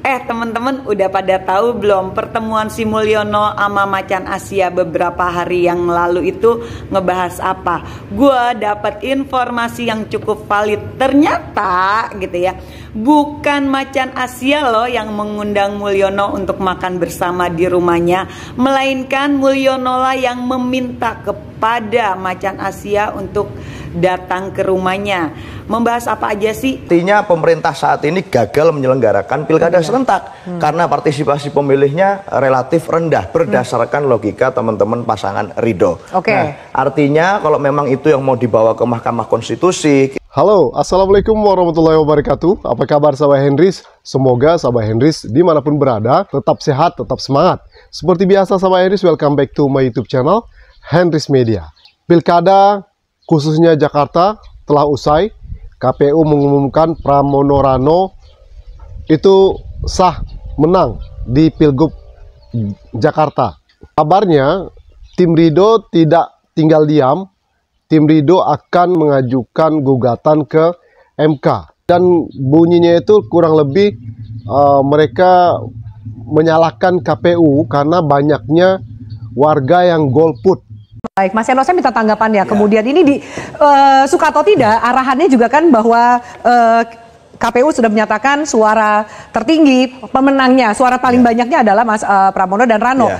Teman-teman udah pada tahu belum pertemuan si Mulyono sama Macan Asia beberapa hari yang lalu itu ngebahas apa? Gua dapat informasi yang cukup valid. Ternyata gitu ya, bukan Macan Asia loh yang mengundang Mulyono untuk makan bersama di rumahnya, melainkan Mulyono lah yang meminta kepada Macan Asia untuk datang ke rumahnya. Membahas apa aja sih? Artinya pemerintah saat ini gagal menyelenggarakan pilkada serentak karena partisipasi pemilihnya relatif rendah berdasarkan logika teman-teman pasangan Ridho. Nah, artinya kalau memang itu yang mau dibawa ke Mahkamah Konstitusi. Halo, Assalamualaikum warahmatullahi wabarakatuh. Apa kabar sahabat Henrys? Semoga sahabat Henrys dimanapun berada tetap sehat, tetap semangat. Seperti biasa sahabat Henrys, welcome back to my YouTube channel Henrys Media. Pilkada khususnya Jakarta telah usai. KPU mengumumkan Pramono Rano itu sah menang di Pilgub Jakarta. Kabarnya tim Ridho tidak tinggal diam. Tim Ridho akan mengajukan gugatan ke MK. Dan bunyinya itu kurang lebih mereka menyalahkan KPU karena banyaknya warga yang golput. Baik, Mas Eno, saya minta tanggapan ya. Kemudian ini suka atau tidak, arahannya juga kan bahwa KPU sudah menyatakan suara tertinggi pemenangnya, suara paling banyaknya adalah Mas Pramono dan Rano.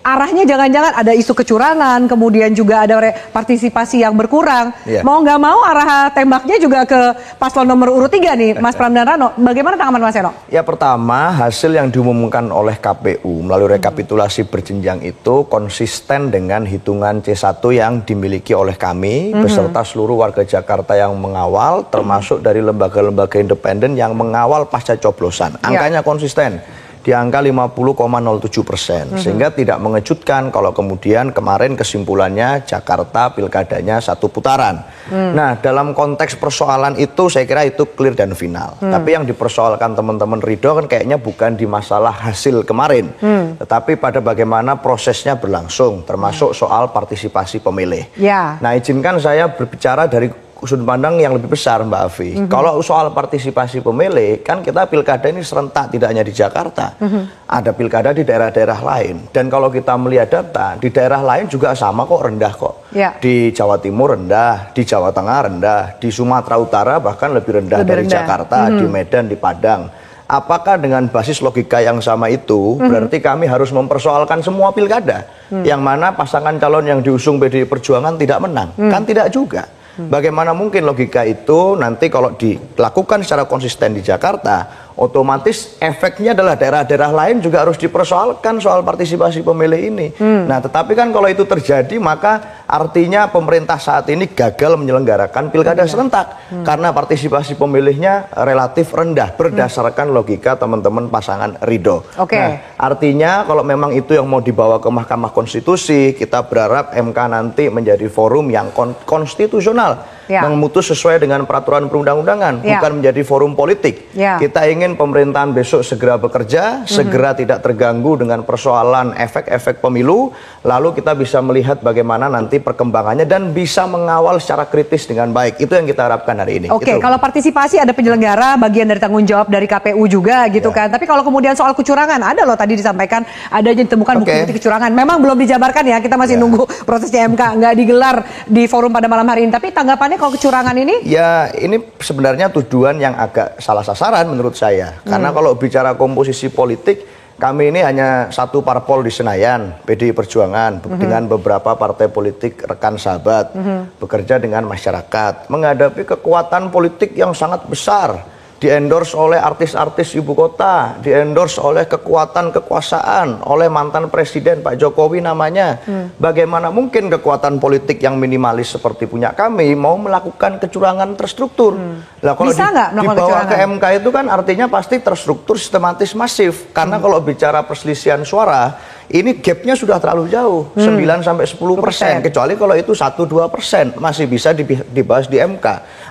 Arahnya jangan-jangan ada isu kecurangan, kemudian juga ada partisipasi yang berkurang. Mau nggak mau arah tembaknya juga ke paslon nomor urut 3 nih, Mas Pram dan Rano. Bagaimana tanggapan Mas Eno? Ya, pertama, hasil yang diumumkan oleh KPU melalui rekapitulasi berjenjang itu konsisten dengan hitungan C1 yang dimiliki oleh kami beserta seluruh warga Jakarta yang mengawal, termasuk dari lembaga-lembaga independen yang mengawal pasca coblosan. Angkanya konsisten di angka 50,07%, sehingga tidak mengejutkan kalau kemudian kemarin kesimpulannya Jakarta pilkadanya satu putaran. Nah, dalam konteks persoalan itu saya kira itu clear dan final. Tapi yang dipersoalkan teman-teman Ridho kan kayaknya bukan di masalah hasil kemarin, tetapi pada bagaimana prosesnya berlangsung, termasuk soal partisipasi pemilih. Nah, izinkan saya berbicara dari sudut pandang yang lebih besar, Mbak Afi. Kalau soal partisipasi pemilih, kan kita pilkada ini serentak, tidak hanya di Jakarta. Ada pilkada di daerah-daerah lain. Dan kalau kita melihat data, di daerah lain juga sama kok, rendah kok. Di Jawa Timur rendah, di Jawa Tengah rendah, di Sumatera Utara bahkan lebih rendah dari Jakarta, di Medan, di Padang. Apakah dengan basis logika yang sama itu, berarti kami harus mempersoalkan semua pilkada, yang mana pasangan calon yang diusung PDI Perjuangan tidak menang? Kan tidak juga. Bagaimana mungkin logika itu nanti kalau dilakukan secara konsisten di Jakarta, otomatis efeknya adalah daerah-daerah lain juga harus dipersoalkan soal partisipasi pemilih ini. Nah, tetapi kan kalau itu terjadi, maka artinya pemerintah saat ini gagal menyelenggarakan pilkada serentak karena partisipasi pemilihnya relatif rendah berdasarkan logika teman-teman pasangan Ridho. Nah, artinya kalau memang itu yang mau dibawa ke Mahkamah Konstitusi, kita berharap MK nanti menjadi forum yang konstitusional, memutus sesuai dengan peraturan perundang-undangan, bukan menjadi forum politik. Kita ingin pemerintahan besok segera bekerja, segera tidak terganggu dengan persoalan efek-efek pemilu, lalu kita bisa melihat bagaimana nanti perkembangannya dan bisa mengawal secara kritis dengan baik. Itu yang kita harapkan hari ini. Kalau partisipasi ada penyelenggara, bagian dari tanggung jawab dari KPU juga gitu kan. Tapi kalau kemudian soal kecurangan, ada loh tadi disampaikan ada yang ditemukan bukti-bukti kecurangan. Memang belum dijabarkan ya, kita masih nunggu prosesnya MK, nggak digelar di forum pada malam hari ini. Tapi tanggapannya kalau kecurangan ini? Ya, ini sebenarnya tuduhan yang agak salah sasaran menurut saya. Karena kalau bicara komposisi politik, kami ini hanya satu parpol di Senayan, PDI Perjuangan, dengan beberapa partai politik rekan sahabat, bekerja dengan masyarakat, menghadapi kekuatan politik yang sangat besar, di-endorse oleh artis-artis ibu kota, di-endorse oleh kekuatan kekuasaan, oleh mantan presiden Pak Jokowi namanya. Bagaimana mungkin kekuatan politik yang minimalis seperti punya kami mau melakukan kecurangan terstruktur? Lah, kalau dibawa ke MK itu kan artinya pasti terstruktur, sistematis, masif. Karena kalau bicara perselisihan suara, ini gapnya sudah terlalu jauh, 9-10%. Kecuali kalau itu 1-2% masih bisa dibahas di MK.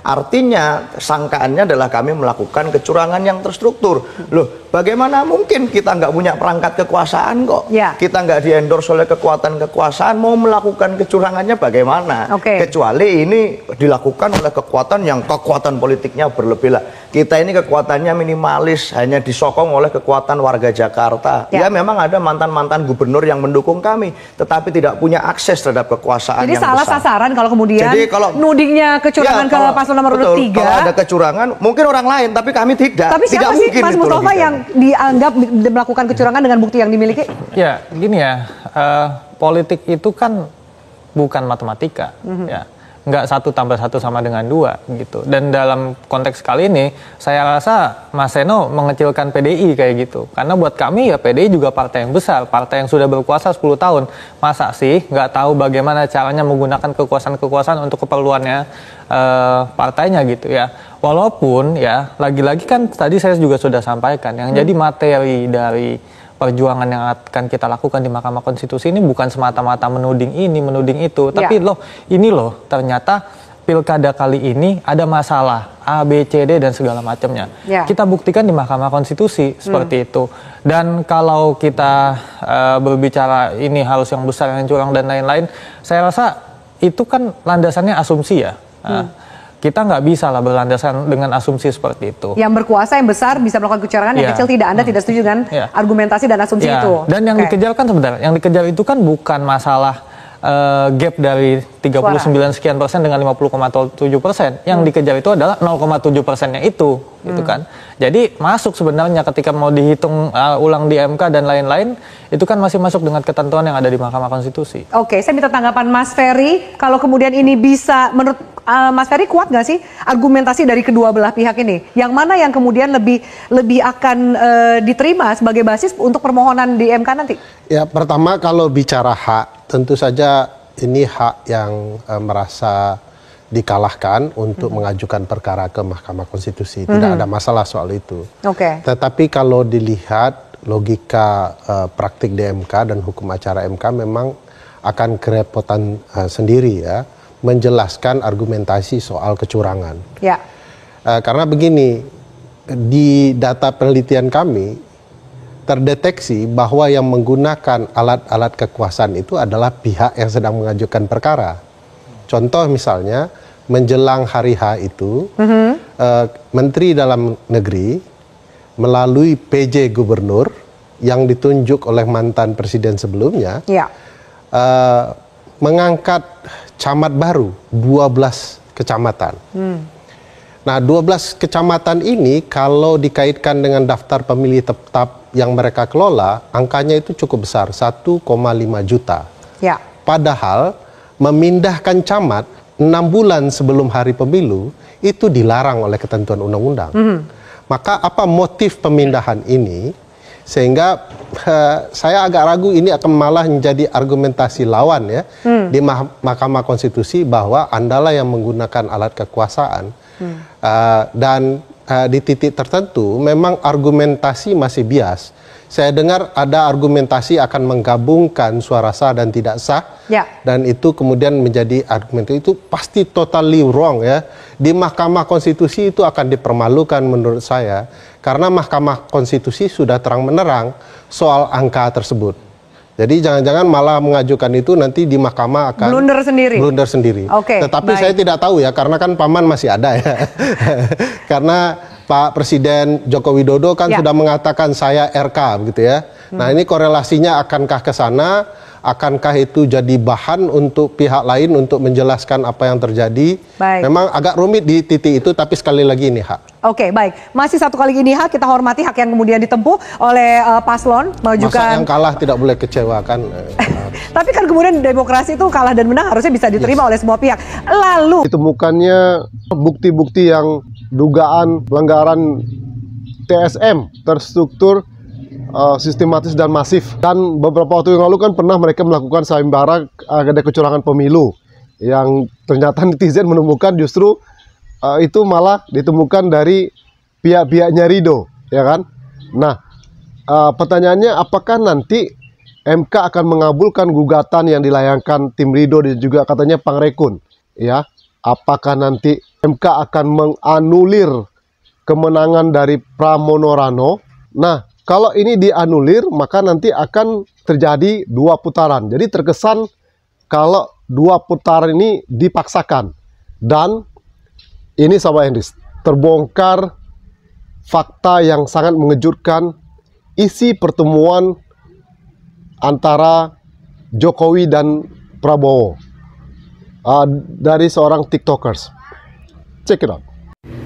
Artinya sangkaannya adalah kami melakukan kecurangan yang terstruktur. Loh, Bagaimana mungkin kita nggak punya perangkat kekuasaan kok? Ya. Kita nggak di-endorse oleh kekuatan kekuasaan, mau melakukan kecurangannya bagaimana? Kecuali ini dilakukan oleh kekuatan yang kekuatan politiknya berlebih lah. Kita ini kekuatannya minimalis, hanya disokong oleh kekuatan warga Jakarta. Ya memang ada mantan-mantan gubernur yang mendukung kami, tetapi tidak punya akses terhadap kekuasaan jadi yang salah besar. sasaran kalau kemudian nudingnya kecurangan ke paslon nomor 3. Kalau ada kecurangan, mungkin orang lain, tapi kami tidak. Tapi siapa sih Mas Mustafa yang dianggap melakukan kecurangan dengan bukti yang dimiliki? Ya, gini ya, politik itu kan bukan matematika, ya. Nggak 1 tambah 1 sama dengan 2 gitu. Dan dalam konteks kali ini saya rasa Mas Seno mengecilkan PDI kayak gitu. Karena buat kami ya PDI juga partai yang besar, partai yang sudah berkuasa 10 tahun. Masa sih nggak tahu bagaimana caranya menggunakan kekuasaan-kekuasaan untuk keperluannya partainya gitu ya. Walaupun ya lagi-lagi kan tadi saya juga sudah sampaikan yang jadi materi dari perjuangan yang akan kita lakukan di Mahkamah Konstitusi ini bukan semata-mata menuding ini, menuding itu, tapi ternyata pilkada kali ini ada masalah A, B, C, D dan segala macamnya. Kita buktikan di Mahkamah Konstitusi seperti itu. Dan kalau kita berbicara ini harus yang besar, yang curang dan lain-lain, saya rasa itu kan landasannya asumsi ya. Kita nggak bisa lah berlandasan dengan asumsi seperti itu. Yang berkuasa, yang besar bisa melakukan kecurangan, yang kecil tidak. Anda tidak setuju dengan argumentasi dan asumsi itu? Dan yang dikejar kan sebenarnya, yang dikejar itu kan bukan masalah gap dari 39 sekian persen dengan 50,7%. Yang dikejar itu adalah 0,7%-nya itu, gitu kan. Jadi masuk sebenarnya ketika mau dihitung ulang di MK dan lain-lain, itu kan masih masuk dengan ketentuan yang ada di Mahkamah Konstitusi. Oke, saya minta tanggapan Mas Ferry. Kalau kemudian ini bisa, menurut Mas Ferry kuat nggak sih argumentasi dari kedua belah pihak ini? Yang mana yang kemudian lebih akan diterima sebagai basis untuk permohonan di MK nanti? Ya, pertama kalau bicara hak, tentu saja ini hak yang merasa dikalahkan untuk mengajukan perkara ke Mahkamah Konstitusi. Tidak ada masalah soal itu. Tetapi kalau dilihat logika praktik di MK dan hukum acara MK memang akan kerepotan sendiri ya menjelaskan argumentasi soal kecurangan. Karena begini, di data penelitian kami terdeteksi bahwa yang menggunakan alat-alat kekuasaan itu adalah pihak yang sedang mengajukan perkara. Contoh misalnya, menjelang hari H itu, Menteri Dalam Negeri melalui PJ Gubernur yang ditunjuk oleh mantan presiden sebelumnya, mengangkat camat baru, 12 kecamatan. Nah, 12 kecamatan ini kalau dikaitkan dengan daftar pemilih tetap yang mereka kelola, angkanya itu cukup besar, 1,5 juta. Padahal memindahkan camat 6 bulan sebelum hari pemilu itu dilarang oleh ketentuan undang-undang. Maka apa motif pemindahan ini? Sehingga saya agak ragu ini akan malah menjadi argumentasi lawan ya di Mahkamah Konstitusi bahwa Andalah yang menggunakan alat kekuasaan. Dan di titik tertentu memang argumentasi masih bias. Saya dengar ada argumentasi akan menggabungkan suara sah dan tidak sah, dan itu kemudian menjadi argumen itu pasti totally wrong ya. Di Mahkamah Konstitusi itu akan dipermalukan menurut saya, karena Mahkamah Konstitusi sudah terang-menerang soal angka tersebut. Jadi jangan-jangan malah mengajukan itu nanti di Mahkamah akan blunder sendiri. Tetapi saya tidak tahu ya, karena kan paman masih ada ya. Karena Pak Presiden Joko Widodo kan sudah mengatakan saya RK begitu ya. Nah, ini korelasinya akankah ke sana? Akankah itu jadi bahan untuk pihak lain untuk menjelaskan apa yang terjadi? Memang agak rumit di titik itu, tapi sekali lagi ini hak. Baik. Masih satu kali ini hak, kita hormati hak yang kemudian ditempuh oleh paslon mengajukan. Masa yang kalah tidak boleh kecewa kan? Tapi kan kemudian demokrasi itu kalah dan menang harusnya bisa diterima oleh semua pihak. Lalu ditemukannya bukti-bukti yang dugaan pelanggaran TSM, terstruktur, sistematis dan masif. Dan beberapa waktu yang lalu kan pernah mereka melakukan sayembara ada kecurangan pemilu, yang ternyata netizen menemukan justru itu malah ditemukan dari pihak-pihaknya Ridho, ya kan? Nah, pertanyaannya apakah nanti MK akan mengabulkan gugatan yang dilayangkan tim Ridho dan juga katanya Pangrekun, ya? Apakah nanti MK akan menganulir kemenangan dari Pramono Rano Nah, kalau ini dianulir, maka nanti akan terjadi 2 putaran. Jadi terkesan kalau 2 putaran ini dipaksakan. Dan ini sahabat Henris, terbongkar fakta yang sangat mengejutkan isi pertemuan antara Jokowi dan Prabowo dari seorang TikTokers. Check it out.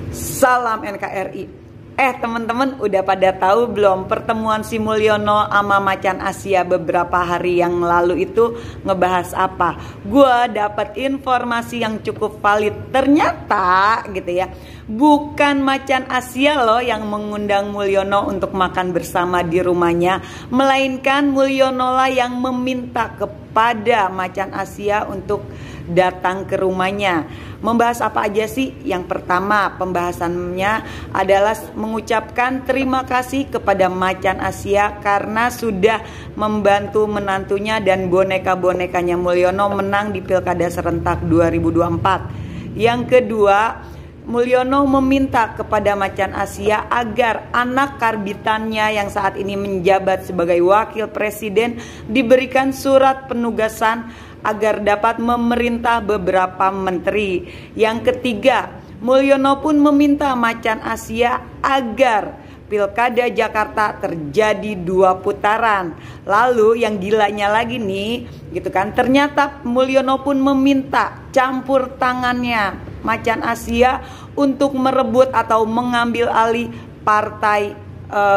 Salam NKRI. Teman-teman udah pada tahu belum pertemuan si Mulyono sama Macan Asia beberapa hari yang lalu itu ngebahas apa? Gua dapat informasi yang cukup valid. Ternyata gitu ya, bukan Macan Asia loh yang mengundang Mulyono untuk makan bersama di rumahnya, melainkan Mulyono lah yang meminta kepada Macan Asia untuk datang ke rumahnya. Membahas apa aja sih? Yang pertama, pembahasannya adalah mengucapkan terima kasih kepada Macan Asia karena sudah membantu menantunya dan boneka-bonekanya Mulyono menang di Pilkada serentak 2024. Yang kedua, Mulyono meminta kepada Macan Asia agar anak karbitannya yang saat ini menjabat sebagai wakil presiden diberikan surat penugasan agar dapat memerintah beberapa menteri. Yang ketiga, Mulyono pun meminta Macan Asia agar Pilkada Jakarta terjadi 2 putaran. Lalu yang gilanya lagi nih, gitu kan, ternyata Mulyono pun meminta campur tangannya Macan Asia untuk merebut atau mengambil alih partai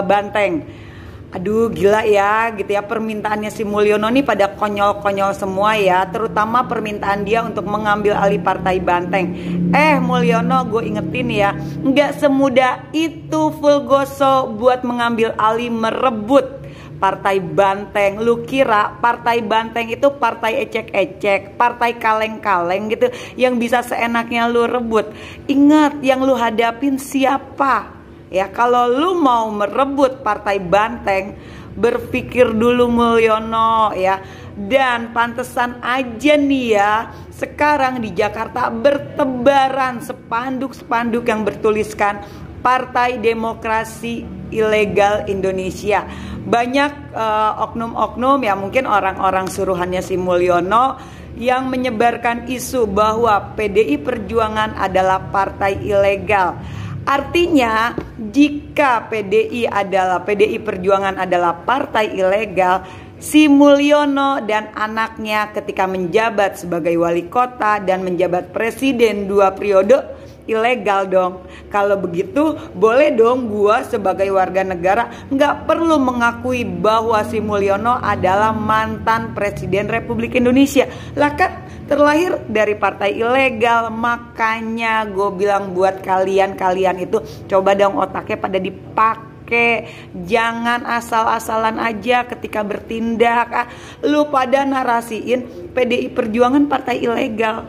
Banteng. Aduh gila ya gitu ya, permintaannya si Mulyono nih pada konyol-konyol semua ya. Terutama permintaan dia untuk mengambil alih partai Banteng. Mulyono, gue ingetin ya, nggak semudah itu Fulgoso buat mengambil alih merebut partai Banteng. Lu kira partai Banteng itu partai ecek-ecek, partai kaleng-kaleng gitu yang bisa seenaknya lu rebut? Ingat yang lu hadapin siapa? Ya, kalau lu mau merebut partai Banteng, berpikir dulu Mulyono ya. Dan pantesan aja nih ya, sekarang di Jakarta bertebaran spanduk-spanduk yang bertuliskan Partai Demokrasi Ilegal Indonesia. Banyak oknum-oknum ya, mungkin orang-orang suruhannya si Mulyono yang menyebarkan isu bahwa PDI Perjuangan adalah partai ilegal. Artinya jika PDI Perjuangan adalah partai ilegal, si Mulyono dan anaknya ketika menjabat sebagai wali kota dan menjabat presiden 2 periode ilegal dong. Kalau begitu boleh dong gua sebagai warga negara nggak perlu mengakui bahwa si Mulyono adalah mantan presiden Republik Indonesia. Lah kan terlahir dari partai ilegal. Makanya gue bilang buat kalian itu coba dong otaknya pada dipakai. Jangan asal-asalan aja ketika bertindak. Lu pada narasiin PDI Perjuangan partai ilegal,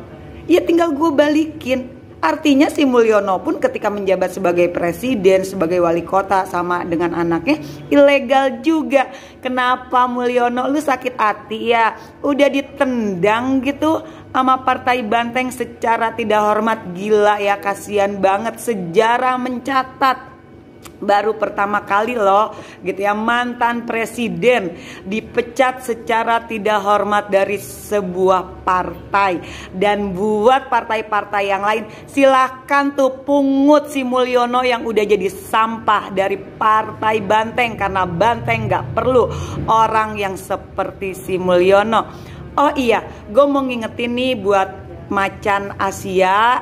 ya tinggal gue balikin. Artinya si Mulyono pun ketika menjabat sebagai presiden, sebagai wali kota sama dengan anaknya ilegal juga. Kenapa Mulyono lu sakit hati ya? Udah ditendang gitu sama partai Banteng secara tidak hormat. Gila ya, kasihan banget. Sejarah mencatat baru pertama kali loh gitu ya, mantan presiden dipecat secara tidak hormat dari sebuah partai. Dan buat partai-partai yang lain, silahkan tuh pungut si Mulyono yang udah jadi sampah dari partai Banteng, karena Banteng gak perlu orang yang seperti si Mulyono. Oh iya, gue mau ngingetin nih buat Macan Asia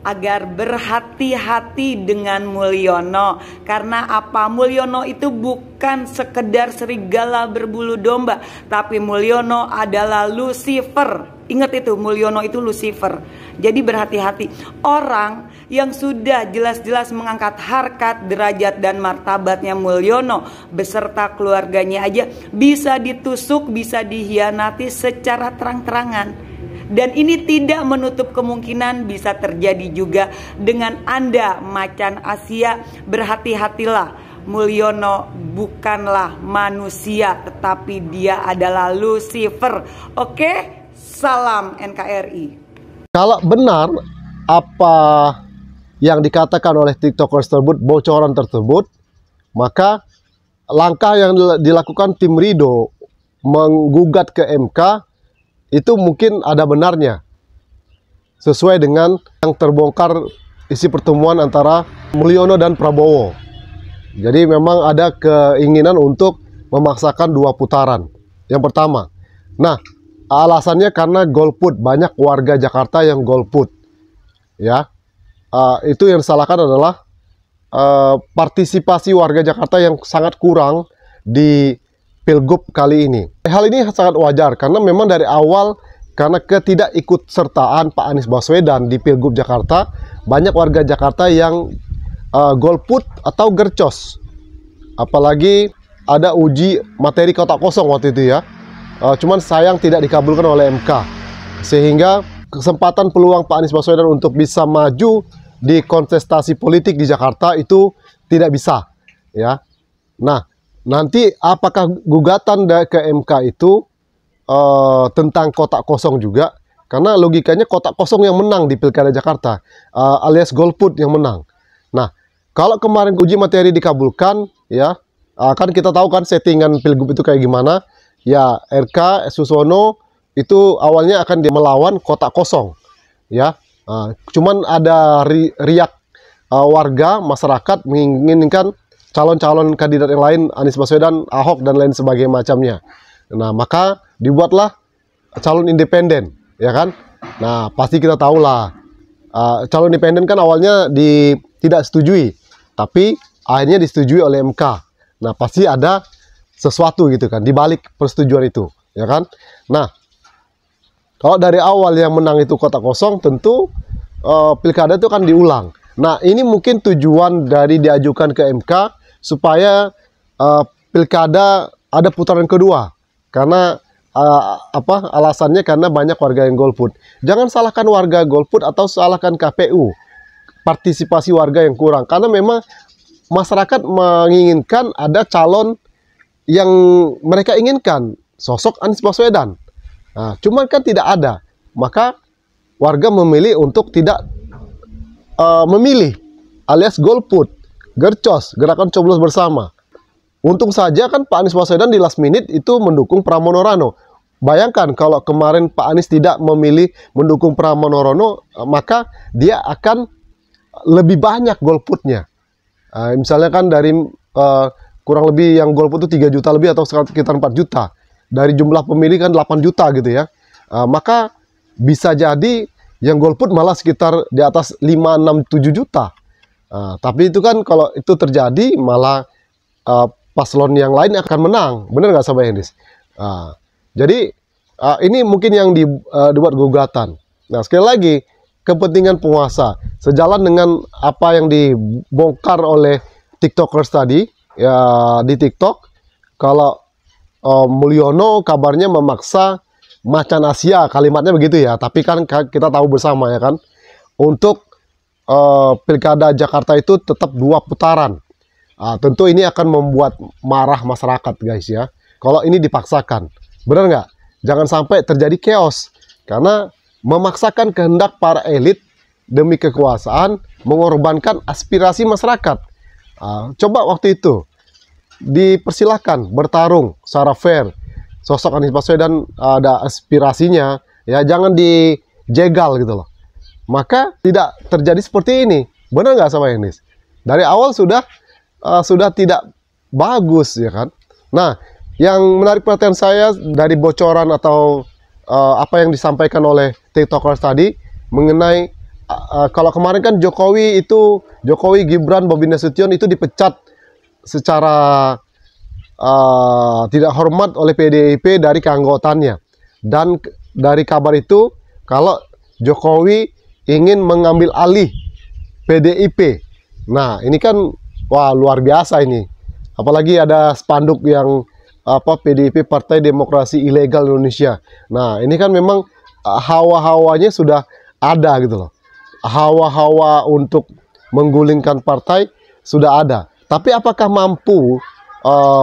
agar berhati-hati dengan Mulyono. Karena apa? Mulyono itu bukan sekedar serigala berbulu domba, tapi Mulyono adalah Lucifer. Ingat itu, Mulyono itu Lucifer. Jadi berhati-hati. Orang yang sudah jelas-jelas mengangkat harkat, derajat dan martabatnya Mulyono beserta keluarganya aja bisa ditusuk, bisa dihianati secara terang-terangan. Dan ini tidak menutup kemungkinan bisa terjadi juga dengan Anda Macan Asia. Berhati-hatilah, Mulyono bukanlah manusia, tetapi dia adalah Lucifer. Oke, salam NKRI. Kalau benar apa yang dikatakan oleh TikTokers tersebut, bocoran tersebut, maka langkah yang dilakukan tim Ridho menggugat ke MK itu mungkin ada benarnya, sesuai dengan yang terbongkar isi pertemuan antara Mulyono dan Prabowo. Jadi memang ada keinginan untuk memaksakan 2 putaran. Yang pertama, nah alasannya karena golput, banyak warga Jakarta yang golput, ya. Itu yang disalahkan adalah partisipasi warga Jakarta yang sangat kurang di Pilgub kali ini. Hal ini sangat wajar karena memang dari awal, karena ketidakikutsertaan Pak Anies Baswedan di Pilgub Jakarta, banyak warga Jakarta yang golput atau gercos. Apalagi ada uji materi kotak kosong waktu itu ya. Cuman sayang tidak dikabulkan oleh MK. Sehingga kesempatan peluang Pak Anies Baswedan untuk bisa maju di kontestasi politik di Jakarta itu tidak bisa, ya. Nah, nanti apakah gugatan ke MK itu tentang kotak kosong juga? Karena logikanya kotak kosong yang menang di Pilkada Jakarta, alias golput yang menang. Nah, kalau kemarin uji materi dikabulkan, ya, kan kita tahu kan settingan Pilgub itu kayak gimana. Ya, RK Susono itu awalnya akan melawan kotak kosong, ya. Cuman ada riak warga, masyarakat menginginkan calon-calon kandidat yang lain, Anies Baswedan, Ahok, dan lain sebagainya macamnya. Nah, maka dibuatlah calon independen, ya kan? Nah, pasti kita tahu lah, calon independen kan awalnya tidak setujui, tapi akhirnya disetujui oleh MK. Nah, pasti ada sesuatu gitu kan, dibalik persetujuan itu, ya kan? Nah, kalau dari awal yang menang itu kotak kosong, tentu pilkada itu kan diulang. Nah, ini mungkin tujuan dari diajukan ke MK supaya pilkada ada putaran kedua. Karena alasannya karena banyak warga yang golput. Jangan salahkan warga golput atau salahkan KPU. Partisipasi warga yang kurang. Karena memang masyarakat menginginkan ada calon yang mereka inginkan, sosok Anies Baswedan. Nah, cuman kan tidak ada, maka warga memilih untuk tidak memilih, alias golput, gercos, gerakan coblos bersama. Untung saja kan Pak Anies Baswedan di last minute itu mendukung Pramono Rano. Bayangkan kalau kemarin Pak Anies tidak memilih mendukung Pramono Rano, maka dia akan lebih banyak golputnya. Misalnya kan dari kurang lebih yang golput itu 3 juta lebih atau sekitar 4 juta. Dari jumlah pemilih kan 8 juta gitu ya. Maka bisa jadi yang golput malah sekitar di atas 5, 6, 7 juta. Tapi itu kan kalau itu terjadi malah paslon yang lain akan menang. Benar nggak Sahabat Hendris? Jadi ini mungkin yang dibuat gugatan. Nah, sekali lagi, kepentingan penguasa sejalan dengan apa yang dibongkar oleh TikTokers tadi ya di TikTok. Kalau Mulyono kabarnya memaksa Macan Asia, kalimatnya begitu ya. Tapi kan kita tahu bersama ya kan, untuk pilkada Jakarta itu tetap 2 putaran. Tentu ini akan membuat marah masyarakat guys ya, kalau ini dipaksakan. Benar nggak? Jangan sampai terjadi chaos, karena memaksakan kehendak para elit demi kekuasaan, mengorbankan aspirasi masyarakat. Coba waktu itu dipersilahkan bertarung secara fair. Sosok Anies Baswedan ada aspirasinya, ya jangan dijegal gitu loh. Maka tidak terjadi seperti ini. Benar nggak sama Anies? Dari awal sudah tidak bagus ya kan. Nah, yang menarik perhatian saya dari bocoran atau apa yang disampaikan oleh TikTokers tadi mengenai kalau kemarin kan Jokowi, Gibran, Bobi Nasution itu dipecat secara tidak hormat oleh PDIP dari keanggotaannya. Dan dari kabar itu kalau Jokowi ingin mengambil alih PDIP. Nah, ini kan wah luar biasa ini. Apalagi ada spanduk yang PDIP Partai Demokrasi Ilegal Indonesia. Nah, ini kan memang hawa-hawanya sudah ada gitu loh. Hawa-hawa untuk menggulingkan partai sudah ada. Tapi apakah mampu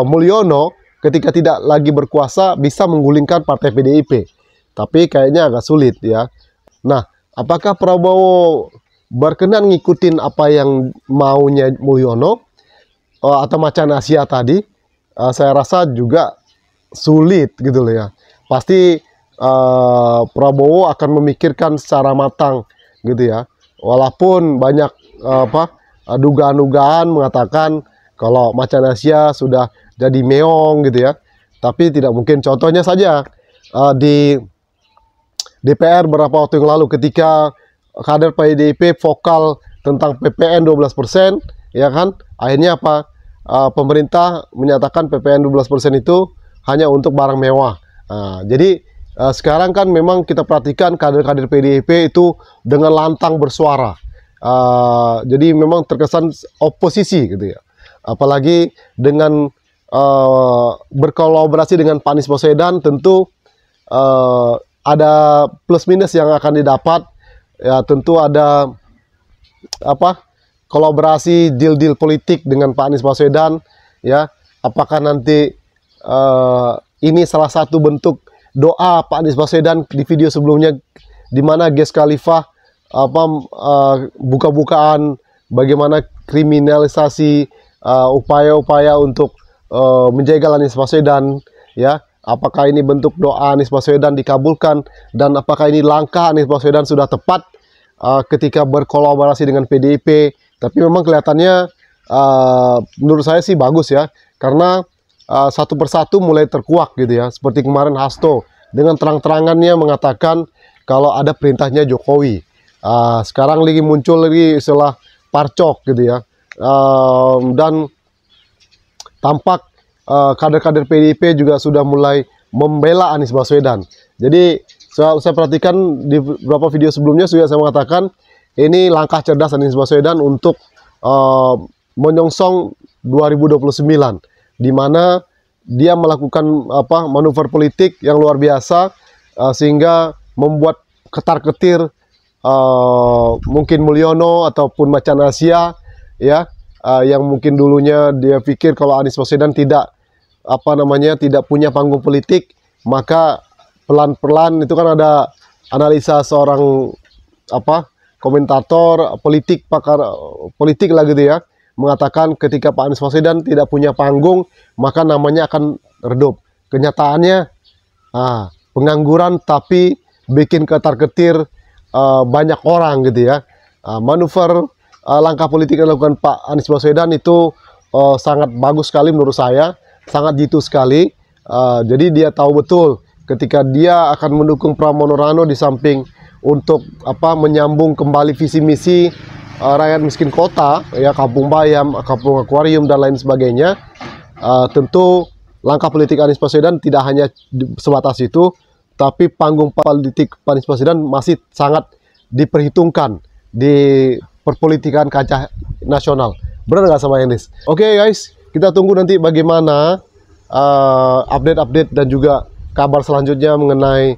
Mulyono ketika tidak lagi berkuasa bisa menggulingkan partai PDIP? Tapi kayaknya agak sulit ya. Nah, apakah Prabowo berkenan ngikutin apa yang maunya Mulyono atau Macan Asia tadi? saya rasa juga sulit gitu loh ya. Pasti Prabowo akan memikirkan secara matang gitu ya. Walaupun banyak dugaan-dugaan mengatakan kalau Macan Asia sudah jadi meong gitu ya. Tapi tidak mungkin. Contohnya saja di DPR beberapa waktu yang lalu ketika kader PDIP vokal tentang PPN 12%, ya kan? Akhirnya apa? Pemerintah menyatakan PPN 12% itu hanya untuk barang mewah. Jadi sekarang kan memang kita perhatikan kader-kader PDIP itu dengan lantang bersuara. Jadi memang terkesan oposisi gitu ya. Apalagi dengan berkolaborasi dengan Pak Anies Baswedan, tentu ada plus minus yang akan didapat. Ya tentu ada kolaborasi deal-deal politik dengan Pak Anies Baswedan, ya. Apakah nanti ini salah satu bentuk doa Pak Anies Baswedan di video sebelumnya, di mana Ges Khalifah buka-bukaan bagaimana kriminalisasi upaya-upaya untuk menjegal Anies Baswedan, ya. Apakah ini bentuk doa Anies Baswedan dikabulkan, dan apakah ini langkah Anies Baswedan sudah tepat ketika berkolaborasi dengan PDIP? Tapi memang kelihatannya menurut saya sih bagus ya, karena satu persatu mulai terkuak gitu ya. Seperti kemarin Hasto dengan terang-terangannya mengatakan kalau ada perintahnya Jokowi. Sekarang lagi muncul lagi istilah parcok gitu ya. Dan tampak kader-kader PDIP juga sudah mulai membela Anies Baswedan. Jadi saya perhatikan di beberapa video sebelumnya sudah saya mengatakan ini langkah cerdas Anies Baswedan untuk menyongsong 2029, di mana dia melakukan manuver politik yang luar biasa sehingga membuat ketar-ketir mungkin Mulyono ataupun Macan Asia, ya, yang mungkin dulunya dia pikir kalau Anies Baswedan tidak tidak punya panggung politik, maka pelan-pelan itu kan ada analisa seorang komentator politik, pakar politik lah gitu ya, mengatakan ketika Pak Anies Baswedan tidak punya panggung, maka namanya akan redup. Kenyataannya pengangguran tapi bikin ketar-ketir banyak orang gitu ya. Manuver langkah politik yang dilakukan Pak Anies Baswedan itu sangat bagus sekali menurut saya, sangat jitu sekali. Jadi dia tahu betul ketika dia akan mendukung Pramono Rano di samping untuk menyambung kembali visi misi rakyat miskin kota, ya, kampung bayam, kampung akuarium dan lain sebagainya. Tentu langkah politik Anies Baswedan tidak hanya sebatas itu, tapi panggung politik Anies Baswedan masih sangat diperhitungkan di perpolitikan kancah nasional. Benar nggak sama Anies? Oke guys, kita tunggu nanti bagaimana update-update dan juga kabar selanjutnya mengenai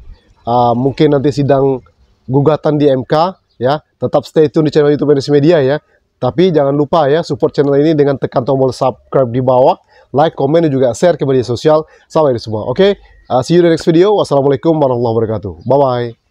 mungkin nanti sidang gugatan di MK, ya. Tetap stay tune di channel YouTube Henrys Media ya. Tapi jangan lupa ya, support channel ini dengan tekan tombol subscribe di bawah, like, komen, dan juga share ke media sosial. Sampai semua. Oke, see you in the next video. Wassalamualaikum warahmatullahi wabarakatuh. Bye bye.